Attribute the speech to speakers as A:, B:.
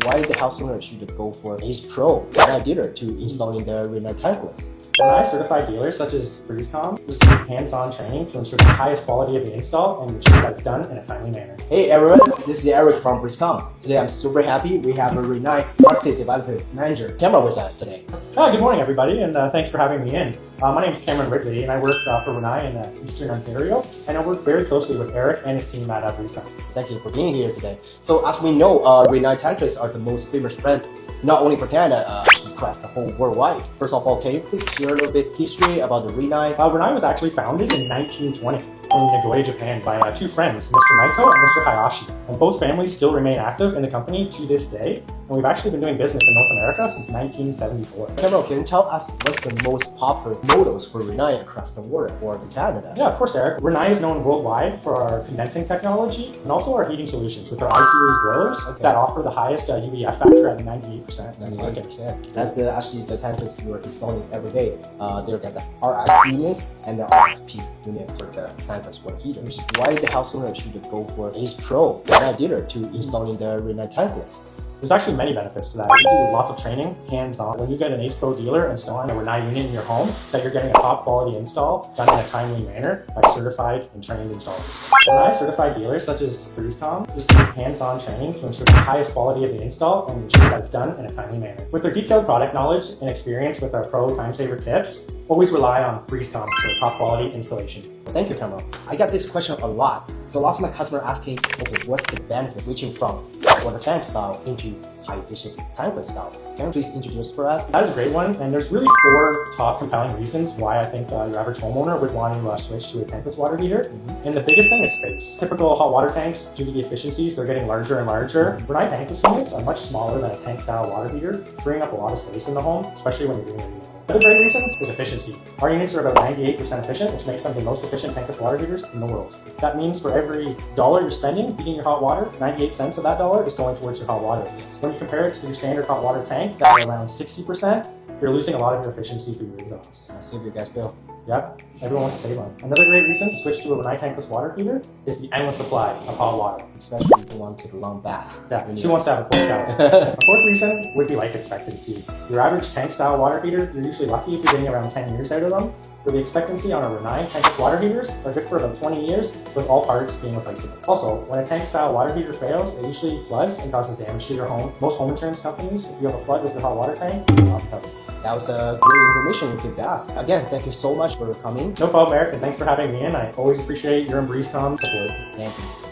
A: why the house owner should go for his pro Rinnai dealer to installing the Rinnai Tankless.
B: Rinnai certified dealers such as Breezecome receive hands-on training to ensure the highest quality of the install and ensure that it's done in a timely manner.
A: Hey everyone, this is Eric from Breezecome. Today I'm super happy we have a Rinnai market development manager, Cameron, with us today.
B: Good morning everybody, and thanks for having me in. My name is Cameron Ridley and I work for Rinnai in Eastern Ontario, and I work very closely with Eric and his team at Breezecome.
A: Thank you for being here today. So as we know, Rinnai Tankless are the most famous brand, not only for Canada, across the whole worldwide. First of all, can you please share a little bit history about the Rinnai?
B: Rinnai was actually founded in 1920 in Nagoya, Japan by two friends, Mr. Naito and Mr. Hayashi. And both families still remain active in the company to this day. And we've actually been doing business in North America since 1974.
A: Cameron, can you tell us what's the most popular models for Rinnai across the world or in Canada?
B: Yeah, of course, Eric. Rinnai is known worldwide for our condensing technology and also our heating solutions with our I-Series boilers that offer the highest UVF factor at 98%.
A: 98%. That's actually the Tankless you are installing every day. They've got the RX units and the RXP unit for the Tankless water heaters. Why the house owner should go for his pro Rinnai dealer to installing the Rinnai Tankless?
B: There's actually many benefits to that. You do lots of training, hands-on. When you get an Ace Pro dealer installing a Rinnai unit in your home, that you're getting a top quality install done in a timely manner by certified and trained installers. Rinnai certified dealers such as Breezecome receive hands-on training to ensure the highest quality of the install and ensure that it's done in a timely manner. With their detailed product knowledge and experience with our pro time saver tips, always rely on Breezecome for top quality installation.
A: Thank you, Cameron. I got this question a lot. So lots of my customers asking, okay, what's the benefit switching from water tank style into high efficiency tankless style? Can you please introduce for us?
B: That is a great one, and there's really 4 top compelling reasons why I think your average homeowner would want to switch to a tankless water heater. And the biggest thing is space. Typical hot water tanks, due to the efficiencies, they're getting larger and larger. Rinnai tankless units are much smaller than a tank style water heater, freeing up a lot of space in the home, especially when you're doing it. Another great reason is efficiency. Our units are about 98% efficient, which makes them the most efficient tankless water heaters in the world. That means for every dollar you're spending heating your hot water, 98 cents of that dollar is going towards your hot water. When you compare it to your standard hot water tank, that's around 60%, you're losing a lot of your efficiency through your exhaust.
A: I'll save you guys bill.
B: Yep, everyone wants to save on. Another great reason to switch to a Rinnai tankless water heater is the endless supply of hot water.
A: Especially if you want to take a long bath.
B: Yeah, who wants to have a cold shower? A 4th reason would be life expectancy. Your average tank style water heater, you're usually lucky if you're getting around 10 years out of them. Where the expectancy on our Rinnai tankless water heaters are good for about 20 years, with all parts being replaceable. Also, when a tank style water heater fails, it usually floods and causes damage to your home. Most home insurance companies, if you have a flood with your hot water tank, you're not covered.
A: That was great information you gave us. Again, thank you so much for coming.
B: No problem, Eric, and thanks for having me in. I always appreciate your and Breezecome support.
A: Thank you.